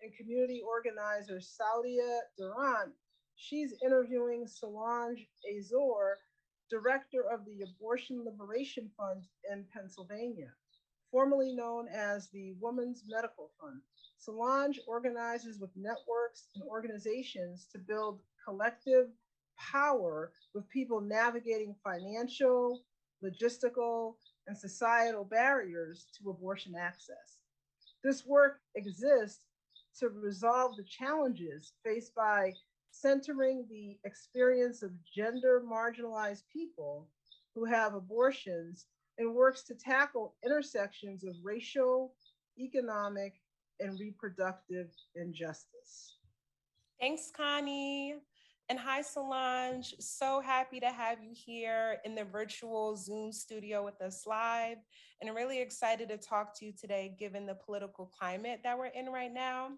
and community organizer Saudia Durrant. She's interviewing Solange Azor, director of the Abortion Liberation Fund in Pennsylvania, formerly known as the Women's Medical Fund. Solange organizes with networks and organizations to build collective power with people navigating financial, logistical, and societal barriers to abortion access. This work exists to resolve the challenges faced by centering the experience of gender marginalized people who have abortions and works to tackle intersections of racial, economic, and reproductive injustice. Thanks, Connie. And hi, Solange. So happy to have you here in the virtual Zoom studio with us live. And I'm really excited to talk to you today, given the political climate that we're in right now.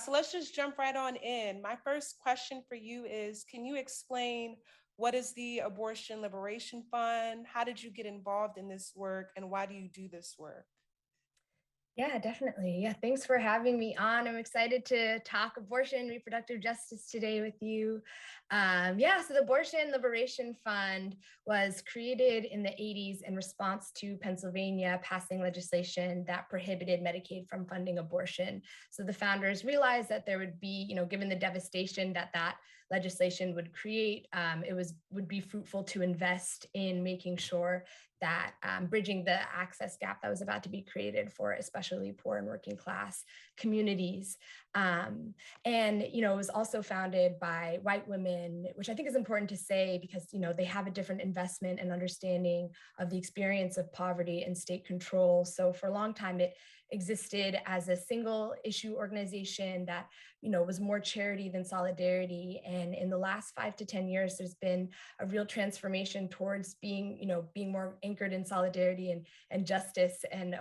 So let's just jump right on in. My first question for you is, can you explain what is the Abortion Liberation Fund? How did you get involved in this work? And why do you do this work? Yeah, definitely. Yeah, thanks for having me on. I'm excited to talk abortion, reproductive justice today with you. So the Abortion Liberation Fund was created in the 80s in response to Pennsylvania passing legislation that prohibited Medicaid from funding abortion. So the founders realized that there would be, given the devastation that legislation would create, would be fruitful to invest in making sure that bridging the access gap that was about to be created for especially poor and working class communities. It was also founded by white women, which I think is important to say because, they have a different investment and understanding of the experience of poverty and state control. So for a long time, it existed as a single issue organization that, was more charity than solidarity. And in the last 5 to 10 years, there's been a real transformation towards being more anchored in solidarity and justice and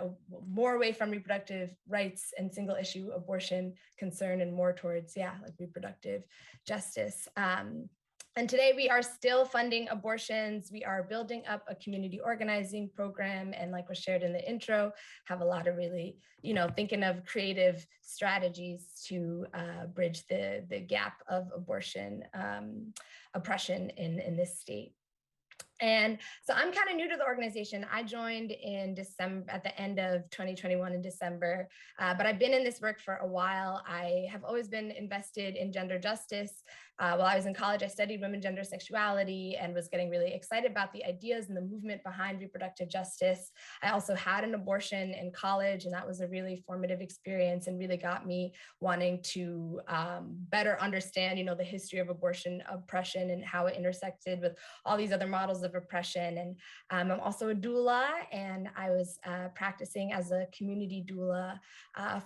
more away from reproductive rights and single issue abortion concern and more towards, reproductive justice. And today we are still funding abortions. We are building up a community organizing program. And like was shared in the intro, have a lot of really, thinking of creative strategies to bridge the gap of abortion oppression in this state. And so I'm kind of new to the organization. I joined in December, at the end of 2021 in December, but I've been in this work for a while. I have always been invested in gender justice. While I was in college, I studied women, gender, sexuality, and was getting really excited about the ideas and the movement behind reproductive justice. I also had an abortion in college, and that was a really formative experience and really got me wanting to better understand, the history of abortion oppression and how it intersected with all these other models of oppression. And I'm also a doula, and I was practicing as a community doula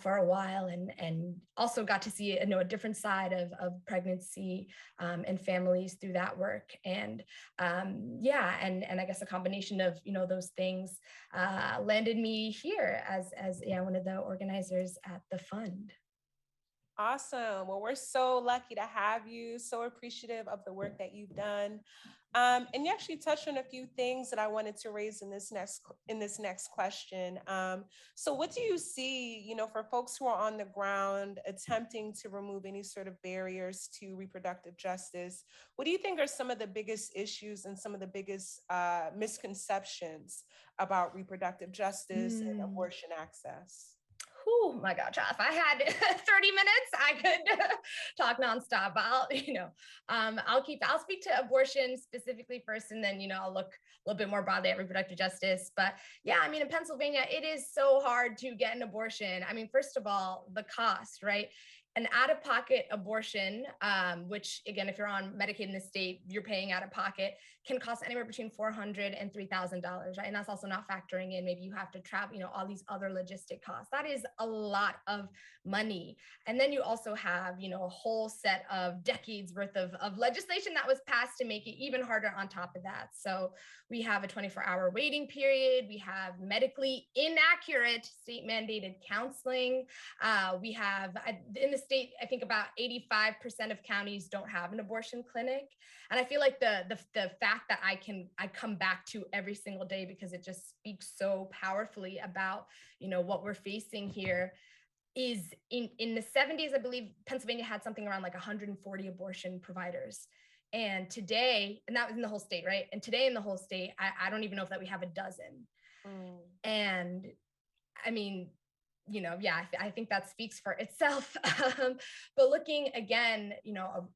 for a while, and also got to see a different side of pregnancy and families through that work. And and I guess a combination of those things landed me here as one of the organizers at the fund. Awesome. Well, we're so lucky to have you. So appreciative of the work that you've done. And you actually touched on a few things that I wanted to raise in this next question. So what do you see, for folks who are on the ground attempting to remove any sort of barriers to reproductive justice? What do you think are some of the biggest issues and some of the biggest misconceptions about reproductive justice and abortion access? Oh my gosh, if I had 30 minutes, I could talk nonstop. I'll speak to abortion specifically first, and then, I'll look a little bit more broadly at reproductive justice. But in Pennsylvania, it is so hard to get an abortion. First of all, the cost, right? An out-of-pocket abortion, which again, if you're on Medicaid in the state, you're paying out of pocket, can cost anywhere between $400 and $3,000, right? And that's also not factoring in maybe you have to travel, all these other logistic costs. That is a lot of money. And then you also have, a whole set of decades worth of legislation that was passed to make it even harder on top of that. So we have a 24-hour waiting period. We have medically inaccurate state-mandated counseling. We have, in the state, I think about 85% of counties don't have an abortion clinic. And I feel like the fact that I come back to every single day because it just speaks so powerfully about, what we're facing here. is in the 70s, I believe Pennsylvania had something around like 140 abortion providers. And today, and that was in the whole state, right? And today in the whole state, I don't even know if that we have a dozen. And I mean, yeah, I think that speaks for itself. But looking again,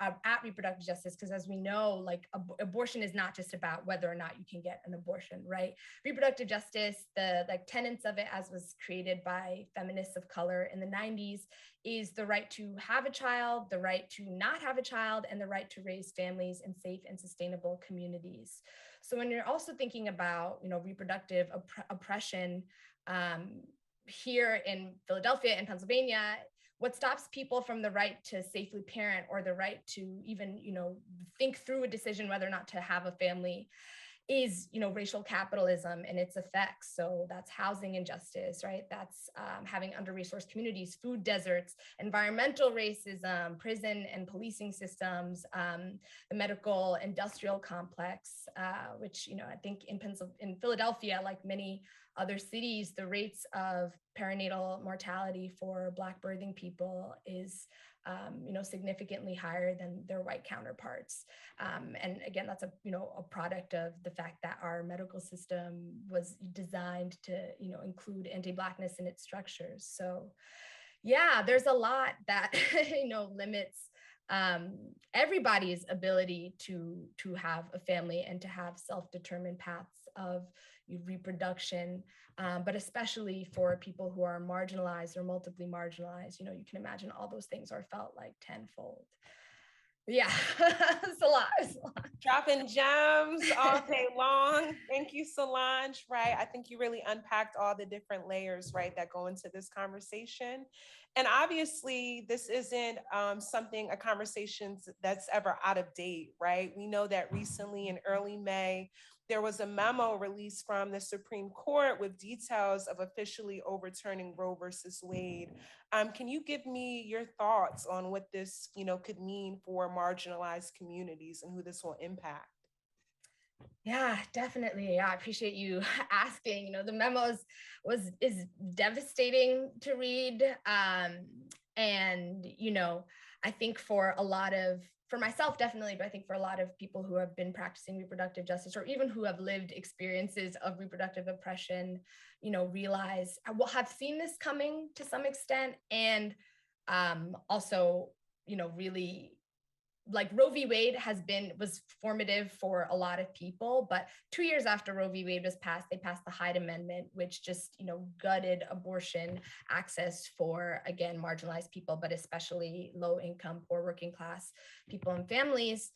at reproductive justice, because as we know, like abortion is not just about whether or not you can get an abortion, right? Reproductive justice, the like tenets of it, as was created by feminists of color in the 90s, is the right to have a child, the right to not have a child, and the right to raise families in safe and sustainable communities. So when you're also thinking about, reproductive oppression, here in Philadelphia and Pennsylvania, what stops people from the right to safely parent or the right to even, think through a decision whether or not to have a family is, racial capitalism and its effects. So that's housing injustice, right? That's having under-resourced communities, food deserts, environmental racism, prison and policing systems, the medical industrial complex, which, I think in Philadelphia, like many other cities, the rates of perinatal mortality for Black birthing people is significantly higher than their white counterparts. And again, that's a product of the fact that our medical system was designed to, include anti-Blackness in its structures. So yeah, there's a lot that, limits everybody's ability to have a family and to have self-determined paths of reproduction, but especially for people who are marginalized or multiply marginalized. You can imagine all those things are felt like tenfold. Yeah, it's a lot. Dropping gems all day long. Thank you, Solange. Right. I think you really unpacked all the different layers, right, that go into this conversation. And obviously, this isn't a conversation that's ever out of date, right? We know that recently in early May, there was a memo released from the Supreme Court with details of officially overturning Roe versus Wade. Can you give me your thoughts on what this, could mean for marginalized communities and who this will impact? Yeah, definitely. Yeah, I appreciate you asking. The memo is devastating to read. And, I think for myself, definitely, but I think for a lot of people who have been practicing reproductive justice or even who have lived experiences of reproductive oppression, realize have seen this coming to some extent. And also, really, like Roe v. Wade was formative for a lot of people, but 2 years after Roe v. Wade was passed, they passed the Hyde Amendment, which just, gutted abortion access for, again, marginalized people, but especially low income, poor working class people and families.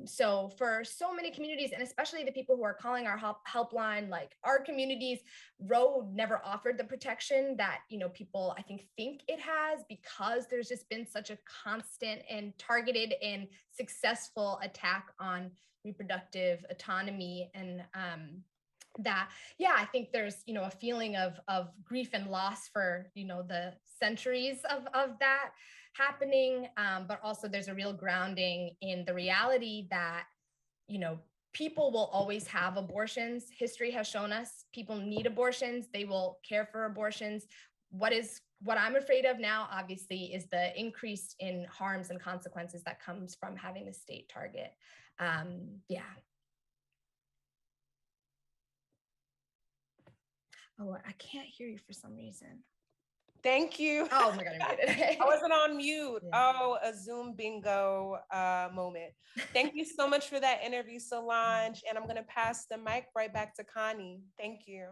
So for so many communities, and especially the people who are calling our helpline, like our communities, Roe never offered the protection that, people I think it has, because there's just been such a constant and targeted and successful attack on reproductive autonomy. And I think there's, a feeling of grief and loss for, the centuries of that happening. But also there's a real grounding in the reality that, people will always have abortions. History has shown us people need abortions. They will care for abortions. What I'm afraid of now, obviously, is the increase in harms and consequences that comes from having the state target. Oh, I can't hear you for some reason. Thank you. Oh my God, I made it. I wasn't on mute. Yeah. Oh, a Zoom bingo moment. Thank you so much for that interview, Solange. And I'm going to pass the mic right back to Connie. Thank you.